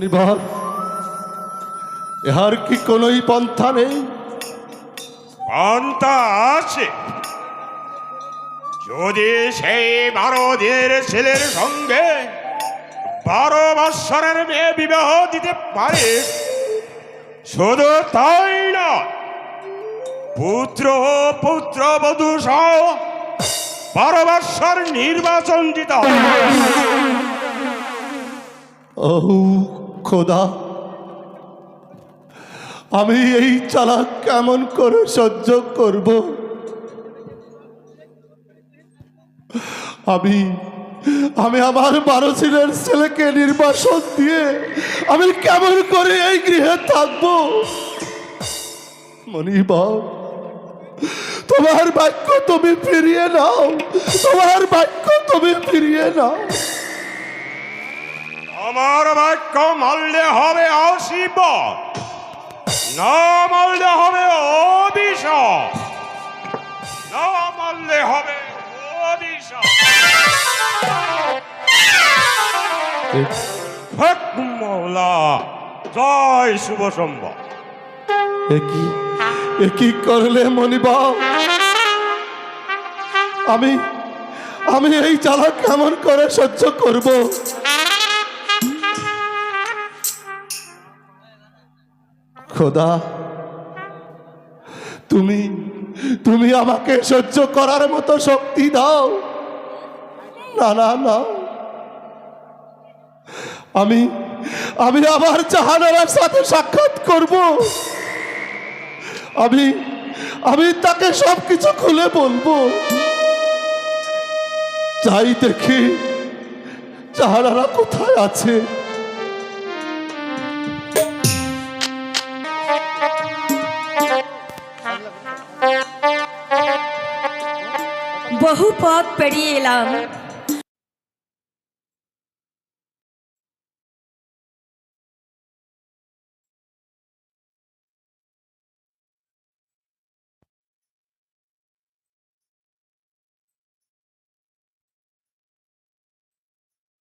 মনিবর, এহার কি কোনোই পন্থা নেই? পন্থা আছে, যদি সেই 12 দিনের ছেলের সঙ্গে 12 বৎসরের মেয়ে বিবাহ দিতে পারে। শুধু তাই না, পুত্র ও পুত্রবধূ সহ 12 বৎসর নির্বাচন দিতে হবে। ও খোদা, আমি এই চালাক কেমন করে সহ্য করব? আমি আমি আমার 12 ছেলের ছেলেকে নির্বাসন দিয়ে আমি কেমন করে এই গৃহে থাকবো? মনিবর, তোমার বাক্য তুমি ফিরিয়ে নাও, তোমার বাক্য তুমি ফিরিয়ে নাও। আমার বাক্য মানলে হবে আশীর্বাদ, না মানলে হবে অভিশাপ, না মানলে হবে অভিশাপ। হক মওলা, জয় শুভ সম্ভব। কি করলে মনিবর? আমি আমি এই জ্বালা কেমন করে সহ্য করব? খোদা, তুমি তুমি আমাকে সহ্য করার মতো শক্তি দাও। না না না, আমি আমি আবার জাহানারার সাথে সাক্ষাৎ করব। আমি আমি তাকে সবকিছু খুলে বলবো। যাই দেখি জাহানারা কোথায় আছে। বহু পথ পেরিয়ে এলাম,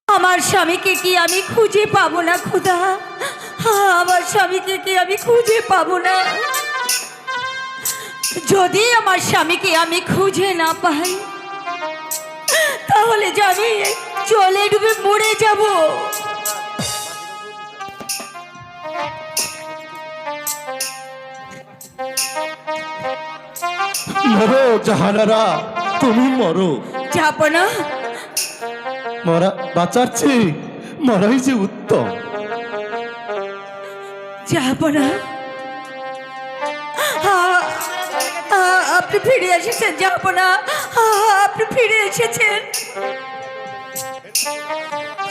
আমার স্বামীকে কি আমি খুঁজে পাবো না খোদা? আমার স্বামীকে কি আমি খুঁজে পাবো না? যদি আমার স্বামীকে আমি খুঁজে না পাই, তাহলে যে আমি জলে ডুবে মরে যাব। মরো জাহানারা, তুমি মরো। যাব না, মরা বাঁচার চেয়ে মরাই যে উত্তম। যাব না। আপনি ফিরে এসেছেন, যাব না। আপনি ফিরে এসেছেন।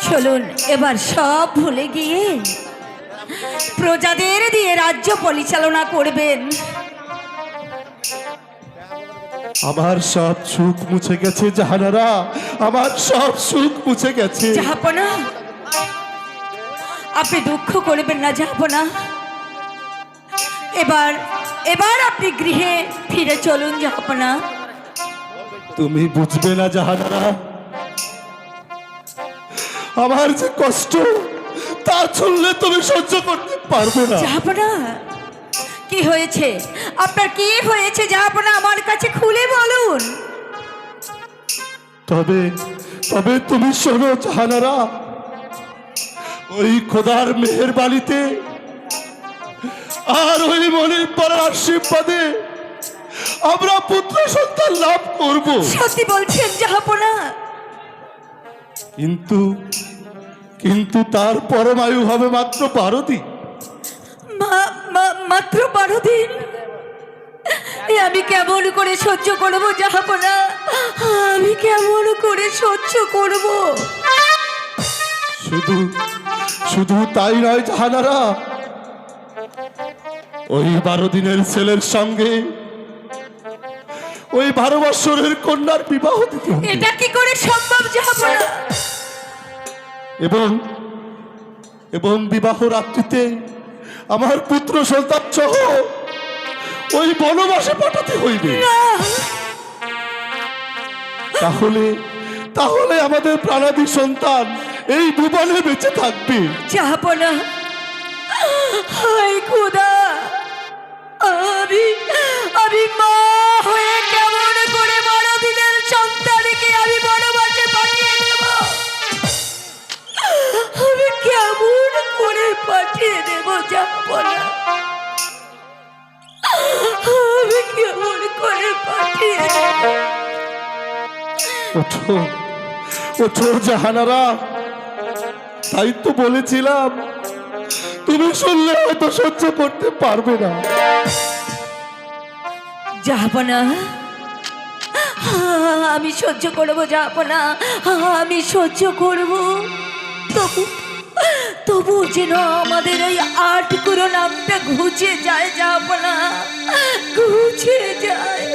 চলুন এবার সব ভুলে গিয়ে প্রজাদের দিয়ে রাজ্য পরিচালনা করবেন। আমার সব সুখ মুছে গেছে জাহানারা, আমার সব সুখ মুছে গেছে। যাব না, আপনি দুঃখ করবেন না, যাব না। এবার এবার আপনি গৃহে ফিরে চলুন, যাব না। তুমি বুঝবে না জাহানারা, আমার যে কষ্ট তা শুনলে তুমি সহ্য করতে পারবে না। যাব না। কি হয়েছে আপনার, কি হয়েছে? যাব না, আমার কাছে খুলে বলুন। তবে তবে তুমি শোনো জাহানারা, ওই খোদার মেহেরবানিতে আর ওই মনির পরের আশীর্বাদে আমরা পুত্র সন্তান লাভ করব। সত্যি বলছেন? যাব না। কিন্তু কিন্তু তার পরমায়ু হবে মাত্র 12 দিন। মাত্র 12 দিন? এ আমি কেমন করে সহ্য করবো? যাব না, আমি কেমন করে সহ্য করব? শুধু শুধু তাই নয় জাহানারা, ওই 12 দিনের ছেলের সঙ্গে ওই 12 বৎসরের কন্যার বিবাহ দিতে হবে। এটা কি করে সম্ভব? যাব না। এবং এবং বিবাহ রাত্রিতে আমার পুত্র সন্তান সহ ওই বনবাসে পাঠাতে হইবে। তাহলে তাহলে আমাদের প্রাণাদি সন্তান এই ভুবনে বেঁচে থাকবে। যাব না, হায় খোদা, আমি আমি মা হয়ে কেমন করে বড় দিনের সন্তানকে আমি বনবাসে পাঠিয়ে দেব? আমি কেমন করে পাঠিয়ে দেব জাহাপনা? আমি কেমন করে পাঠিয়ে দেব? ওঠো ওঠো জাহানারা, তাই তো বলেছিলাম তুমি শুনলে হয়তো সহ্য করতে পারবে না। জাহাপনা, আমি সহ্য করবো জাহাপনা, আমি সহ্য করব। তবু তবু যেন আমাদের ওই ৮ গুরু নামটা ঘুচে যায় জাহাপনা, ঘুচে যায়।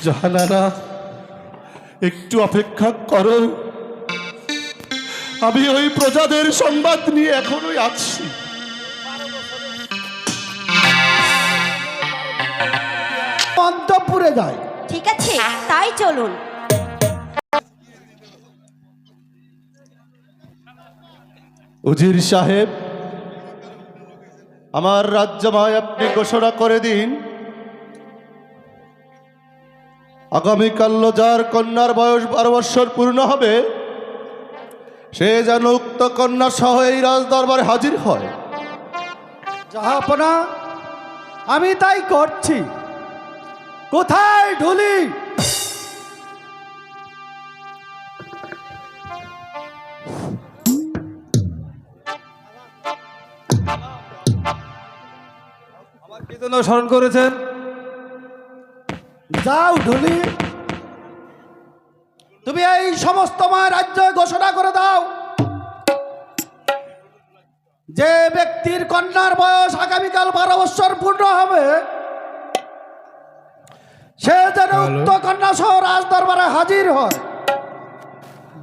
জাহানারা, একটু অপেক্ষা করো, আমি ওই প্রজাদের সংবাদ নিয়ে এখনোই আছি। অন্তঃপুরে যায়। ঠিক আছে, তাই চলুন। উজির সাহেব, আমার রাজ্যময় আপনি ঘোষণা করে দিন, আগামীকাল যার কন্যার বয়স 12 বৎসর পূর্ণ হবে সে যেন উক্ত কন্যা সহ এই রাজদরবারে হাজির হয়। জাহাপনা, আমি তাই করছি। কোথায় ঢুলি? আমার কি জন্য স্মরণ করেছেন? যাও ঢুলি, তুমি এই সমস্তময় রাজ্য ঘোষণা করে দাও, যে ব্যক্তির কন্যার বয়স আগামীকাল 12 বৎসর পূর্ণ হবে সে যেন উক্ত কন্যা সহ রাজ দরবারে হাজির হয়।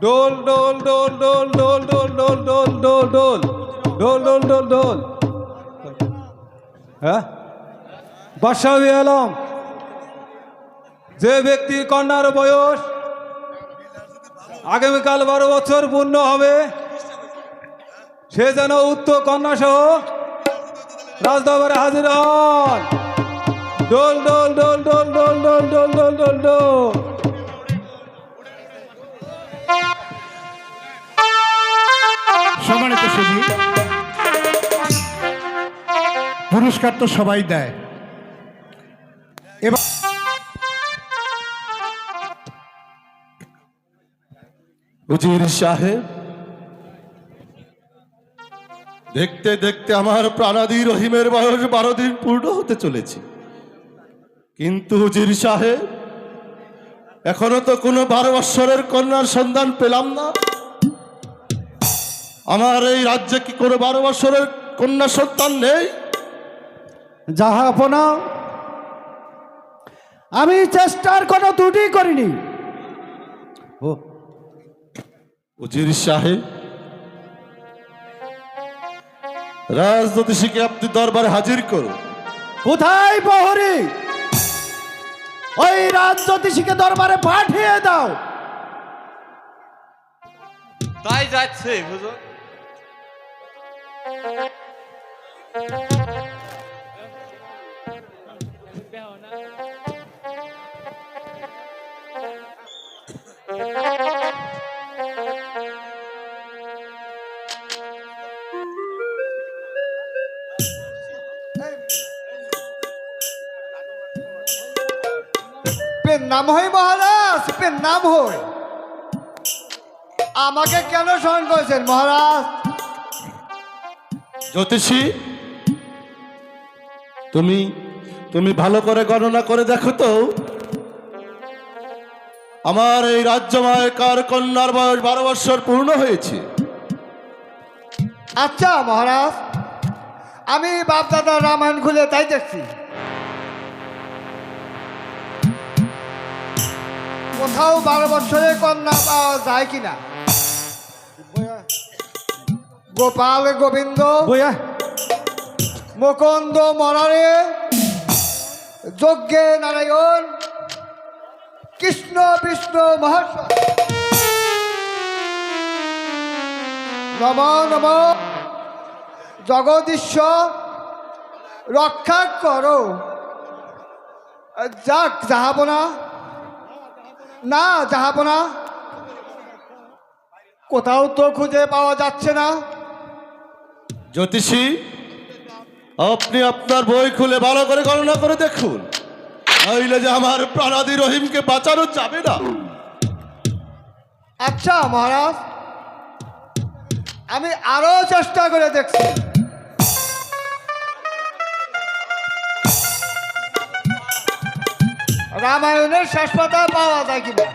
ডোল ডোল ডোল ডোল ডোল ডোল ডোল ডোল ডোল ডোল ডোল ডোল ডোল ডোল। হ্যাঁ, বাদশাহ আলম, যে ব্যক্তির কন্যার বয়স আগামীকাল 12 বছর পূর্ণ হবে সে যেন উক্ত কন্যা সহ রাজদরবারে হাজির হন। ডোল ডোল ডোল ডোল ডোল ডোল ডোল ডোল ডোল ডোল। সম্মানিত সুধী, পুরস্কার তো সবাই দেয়, এবার উজির সাহেব, দেখতে দেখতে আমার প্রাণাদি রহিমের বয়স 12 দিন পূর্ণ হতে চলেছে, কিন্তু উজির সাহেব এখনো তো কোনো 12 বৎসরের কন্যার সন্ধান পেলাম না। আমার এই রাজ্যে কি কোনো 12 বৎসরের কন্যা সন্তান নেই? জাহাপনা, আমি চেষ্টার কোনো ত্রুটি করিনি। উজির সাহেব, রাজজ্যোতিষীকে আপনি দরবারে হাজির করুন। কোথায় প্রহরী? ওই রাজজ্যোতিষীকে দরবারে পাঠিয়ে দাও। তাই যাচ্ছে হুজুর। নাম হয় মহারাজ, নাম হয়। আমাকে কেন স্মরণ করেছেন মহারাজ? জ্যোতিষী, তুমি তুমি ভালো করে গণনা করে দেখো তো, আমার এই রাজ্যময় কার কন্যার বয়স 12 বৎসর পূর্ণ হয়েছে। আচ্ছা মহারাজ, আমি বাপদাদা রামায়ণ খুলে তাই দেখছি, কোথাও 12 বৎসরের কন্যা পাওয়া যায় কিনা। গোপাল গোবিন্দ মুকুন্দ মরারে, যজ্ঞে নারায়ণ, কৃষ্ণ বিষ্ণু মহাশয়, নম নম জগদীশ্বর রক্ষা করো। যাক জাহাপনা, না জাহাপনা, কোথাও তো খুঁজে পাওয়া যাচ্ছে না। জ্যোতিষী, আপনি আপনার বই খুলে ভালো করে গণনা করে দেখুন, নইলে যে আমার প্রাণাদি রহিমকে বাঁচানো যাবে না। আচ্ছা মহারাজ, আমি আরো চেষ্টা করে দেখছি। রামায়ণের শেষ পাতা পাওয়া যায় কিনা।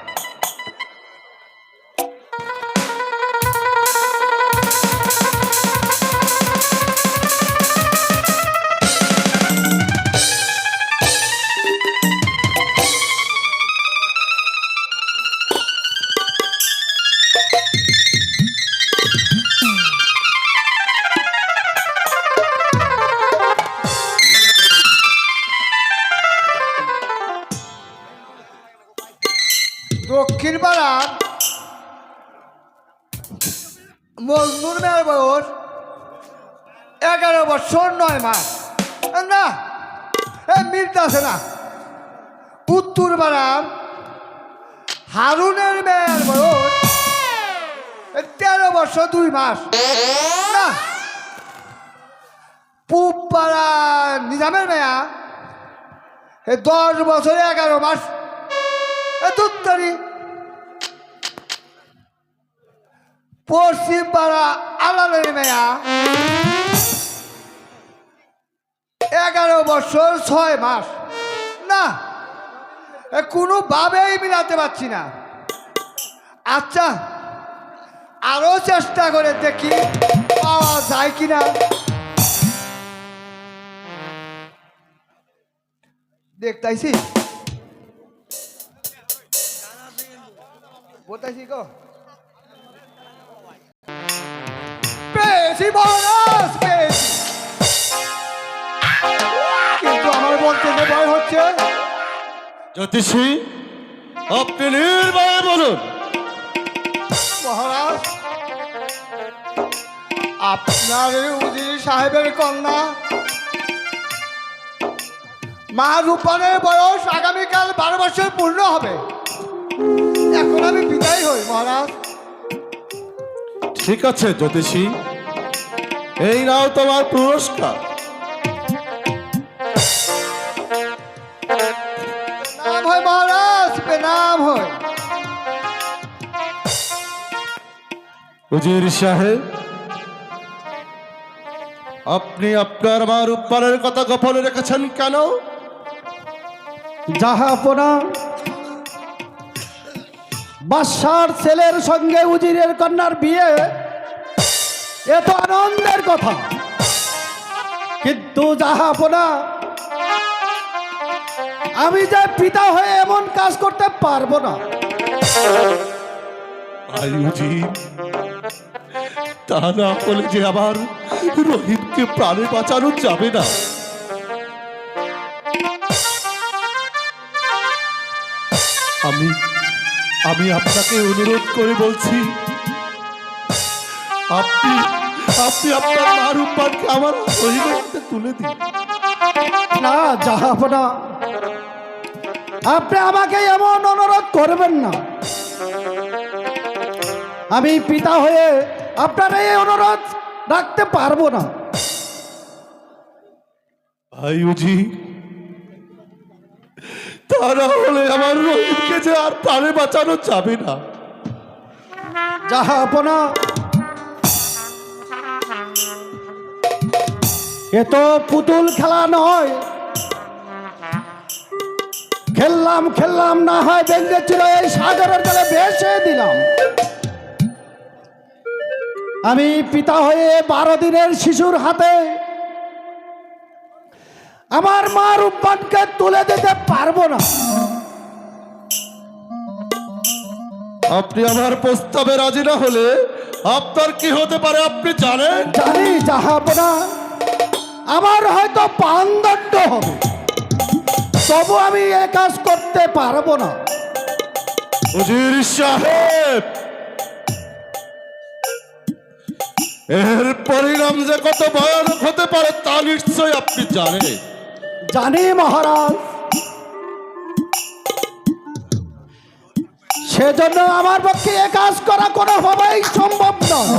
দক্ষিণ পাড়ার মজনুর মেয়ের বয়স 11 বছর 9 মাস। না, মিলতে আছে না। উত্তর পাড়ার হারুনের মেয়ের বয়স 13 বছর 2 মাস। না, পূব পাড়ার নিজামের মেয়া 10 বছর 11 মাস। দুত্তরি পশ্চিম পাড়া আলালের মেয়া 11 বছর 6 মাস। না, কোনোভাবেই মিলাতে পারছি না। আচ্ছা, আরো চেষ্টা করে দেখি পাওয়া যায় কিনা। দেখতাইছি বলতাইছি গো, পেয়েছি মহারাজ, পেয়েছি। কিন্তু আমার বলতে যে ভয় হচ্ছে। জ্যোতিষী, আপনি নির্ভয়ে বলুন। মহারাজ, আপনার উজির সাহেবের কন্যা মা রূপানের বয়স আগামীকাল 12 বছর পূর্ণ হবে। এখন আমি বিদায় হই মহারাজ। ঠিক আছে জ্যোতিষী, এই নাও তোমার পুরস্কার। নাম হয় মহারাজ, নাম হয়। উজির সাহেব, আপনি আপনার মা রূপপানের কথা গোপনে রেখেছেন কেন? জাহাপনা, বাদশার ছেলের সঙ্গে উজিরের কন্যার বিয়ে এত আনন্দের কথা, কিন্তু জাহাপনা আমি যে পিতা হয়ে এমন কাজ করতে পারবো না। উজির, তা না বলে যে আবার রহিমকে প্রাণে বাঁচানো যাবে না। আমি আপনাকে অনুরোধ করে বলছি, আপনি আপনার মা রূপপানকে আমার রহিমের হাতে তুলে দিন। না জাহাপনা, আপনি আমাকে এমন অনুরোধ করবেন না। আমি পিতা হয়ে আপনার এই অনুরোধ রাখতে পারবো না। ভাই উজি, তা না হলে আমার রহিমকে যে আর প্রাণে বাঁচানো যাবে না। জাহাপনা, এ তো পুতুল খেলা নয়। খেললাম না হয় বেঙ্গে ছিল এই সাগরের জলে ভেসে দিলাম। আমি পিতা হয়ে 12 দিনের শিশুর হাতে আমার মা রূপবানকে তুলে দিতে পারবো না। আপনি আমার প্রস্তাবে রাজি না হলে আপনার কি হতে পারে আপনি জানেন? জানি জাহাপনা, আমার হয়তো প্রাণদণ্ড হবে, তবু আমি এ কাজ করতে পারবো না। উজির সাহেব, এর পরিণাম যে কত ভয়ানক হতে পারে তা নিশ্চয় আপনি জানেন। জানি মহারাজ, সেজন্য আমার পক্ষে এ কাজ করা কোনোভাবেই সম্ভব নয়।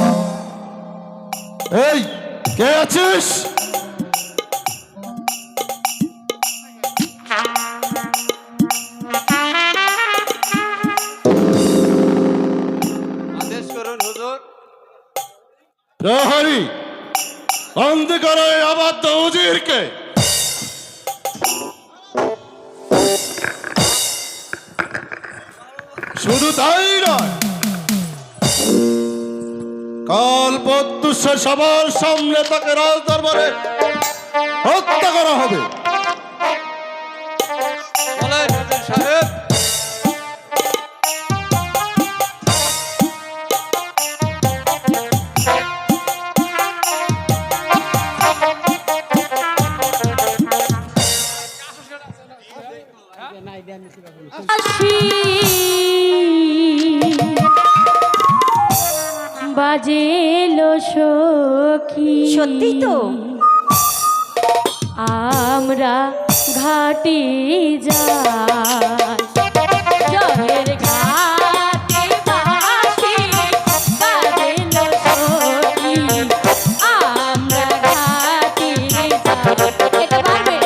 এই কে আছিস? আদেশ করুন হুজুর। প্রহরী, বন্দি করো এই অবাধ্য উজিরকে। শুধু তাই নয়, কাল প্রত্যুষে সবার সামনে তাকে রাজদরবারে হত্যা করা হবে। বলেন হুজুর সাহেব। বাজেলো সখী, সত্যি তো? আমরা ঘাটে যাই, জলের ঘাটে বাঁশি বাজেলো সখী, আমরা ঘাটে যাই। এটা পারবে?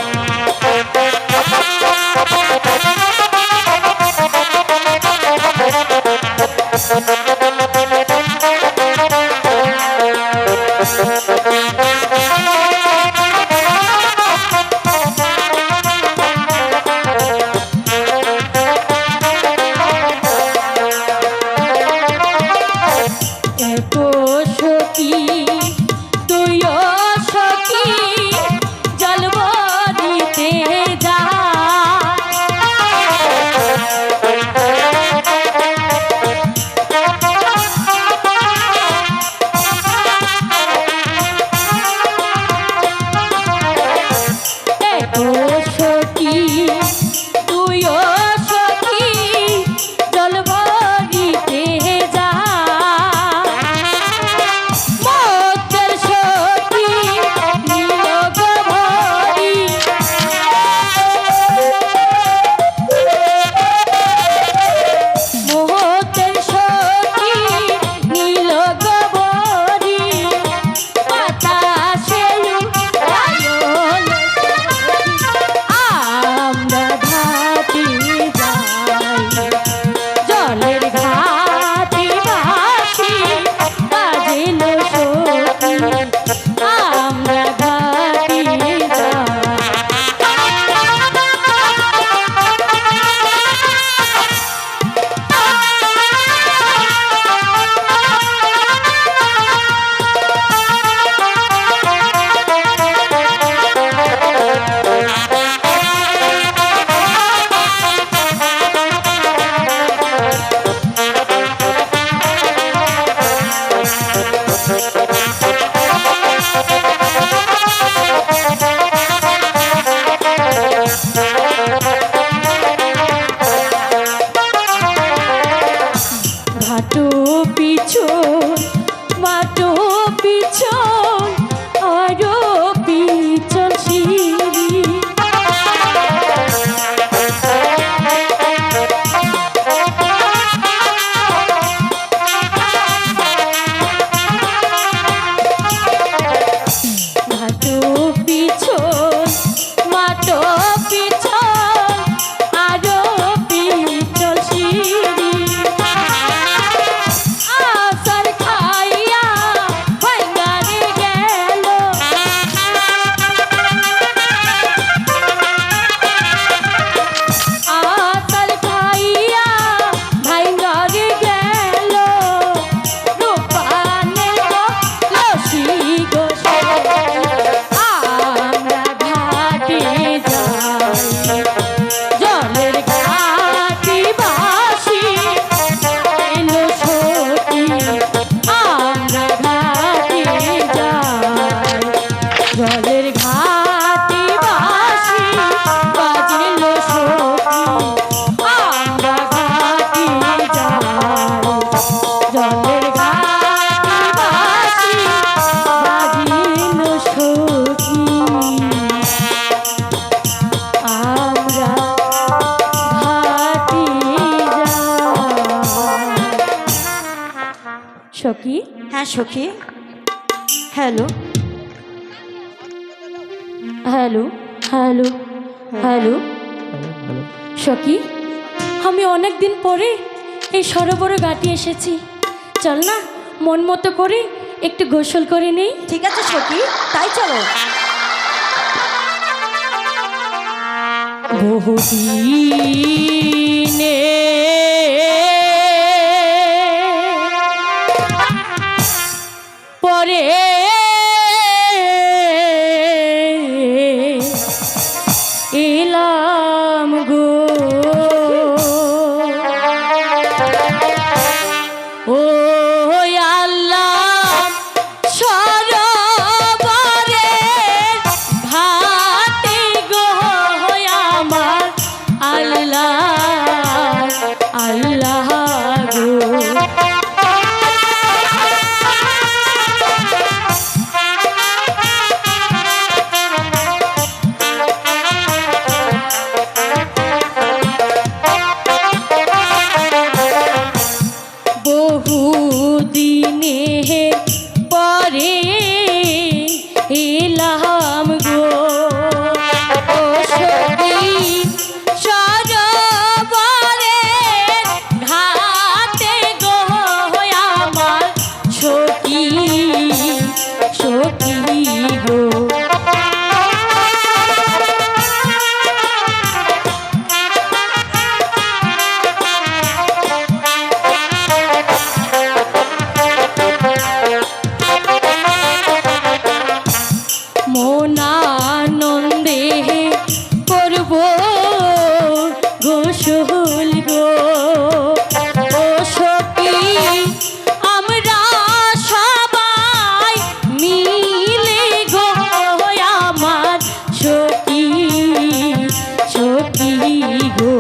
হ্যাঁ সখী। হ্যালো হ্যালো হ্যালো হ্যালো সখী, আমি অনেক দিন পরে এই সরোবরে ঘাটে এসেছি। চল না মন মতো করে একটু গোসল করে নেই। ঠিক আছে সখী, তাই চলো। বহুদিনে পরে এলাম গো, ও আল্লাহ সরোবরে ঘাটে গো আমার আল্লাহ আল্লাহ গো। বহুদিনে পরে এলাম গো, ও সখী সরোবরে ঘাটে গো আমার সখী সখী গো। মনানন্দে করব গোসল গো, ও সখী আমরা সবাই মিলে গো আমার সখী সখী গো।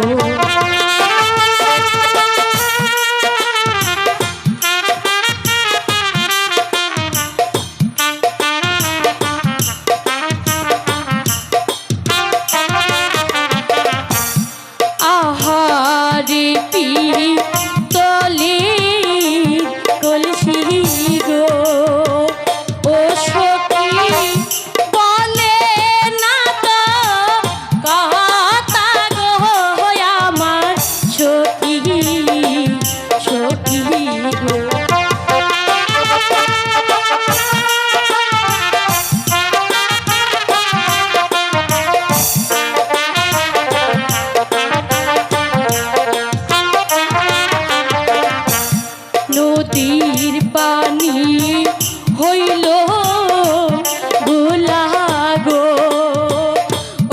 আহারে পিড়ি তলে কলসি গো, ও সখী বলে না তো কথা গো আমার সখী সখী গো। নদীর পানি হইল গোলা গো,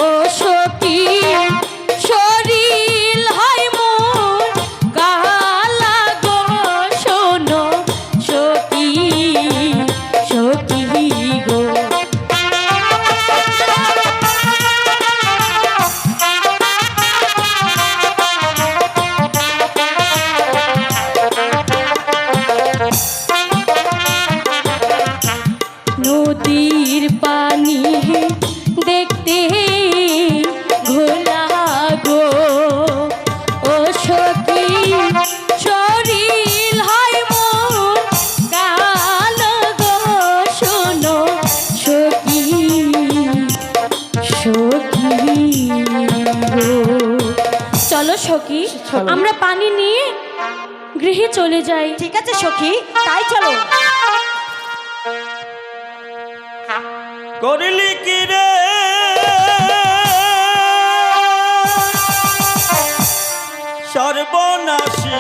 ও সখী শরীর হয় মোর কালা গো, শোনো সখী সখী গো। নদীর পানি দেখতে ঘোলা গো, ও সখী শরীর হয় মোর কালো গো, শোনো সখী সখী গো। চলো সখী আমরা পানি নিয়ে গৃহে চলে যাই। ঠিক আছে সখী, তাই চলো। করলি কি রে সর্বনাশী,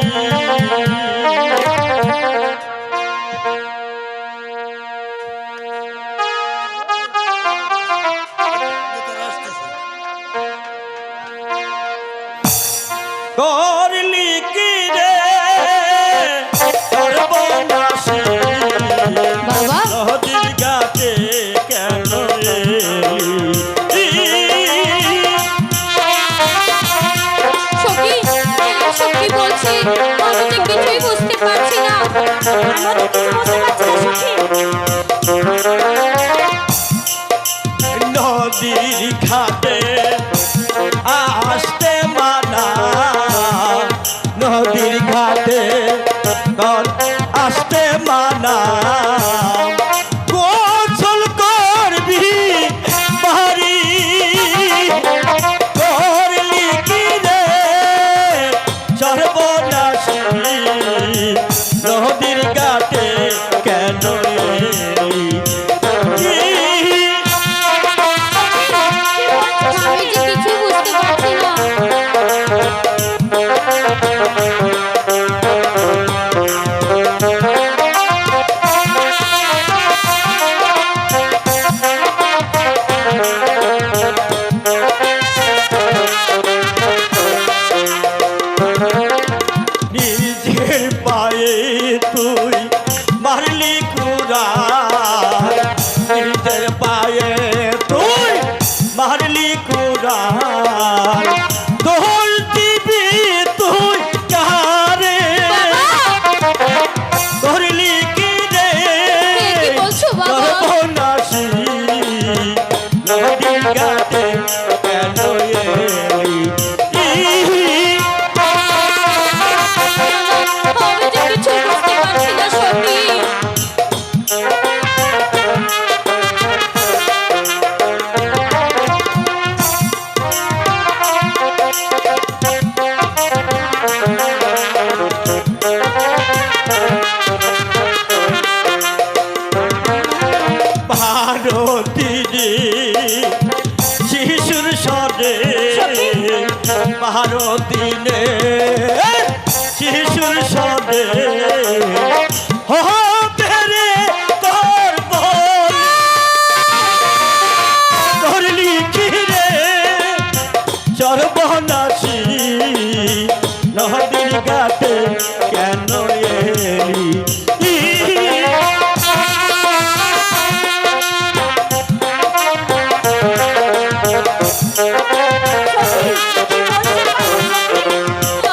করলি কি রে সর্বনাশী, বাবা নদীর ঘাটে কেন এলি? সখী সখী বলছি, আমি তো কিছুই বুঝতে পারছি না। আমরা তো কিছু বুঝতে পারছি না সখী। নদীর ঘাটে আসতে মানা, নদীর ঘাটে আসতে মানা, পায়ে তুই মারলি কুড়াল দোল দিবি তুই কারে ধরলি কি রে কি বলছো বাবা? সর্বনাশী নদীর ঘাটে কেন এলি আমি যে কিছু বুঝতে পারছি না সখী। ভারতীরে শিশুর সরে ভারতীনে শিশুর সরে হবে তোর বল ধরলি কি রে সর্বনাশী নদীর ঘাটে কেন এলি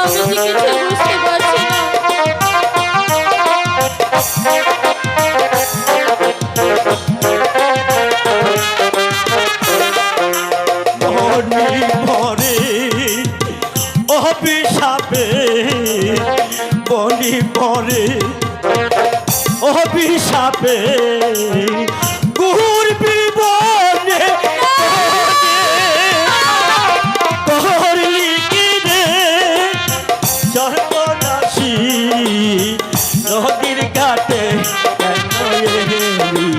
আমি যে কিছু বুঝতে পারছি না। মনি মরে অভিশাপে বনি মরে অভিশাপে ঘুরবি বনে করলি কি রে সর্বনাশী নদীর ঘাটে কেন এলি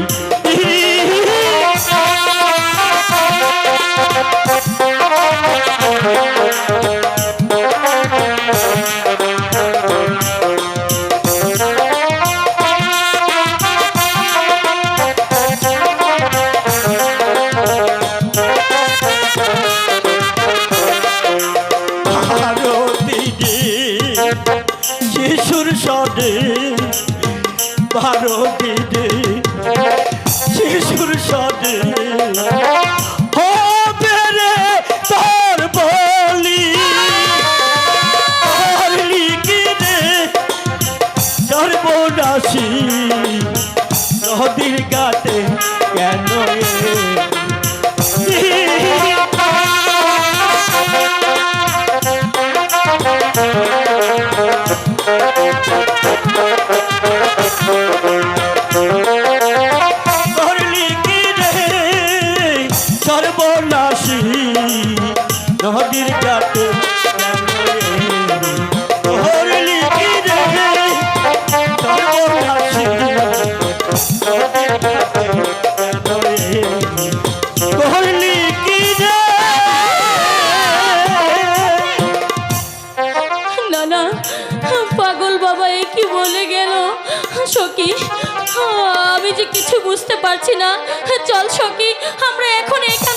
ভারতীরে শিশুর সরে ভারতীরে শিশুর সরে হবে রে তোর বলি করলি কি রে সর্বনাশী নদীর ঘাটে কেন এলি করলি কি রে সর্বনাশী নদীর ঘাটে কেন এলি করলি কি রে সর্বনাশী নদীর ঘাটে কেন এলি করলি কি রে না না, পাগল বাবা এ কি বলে গেল সখী। আমি যে কিছু বুঝতে পারছি না। চল সখী, আমরা এখন এখান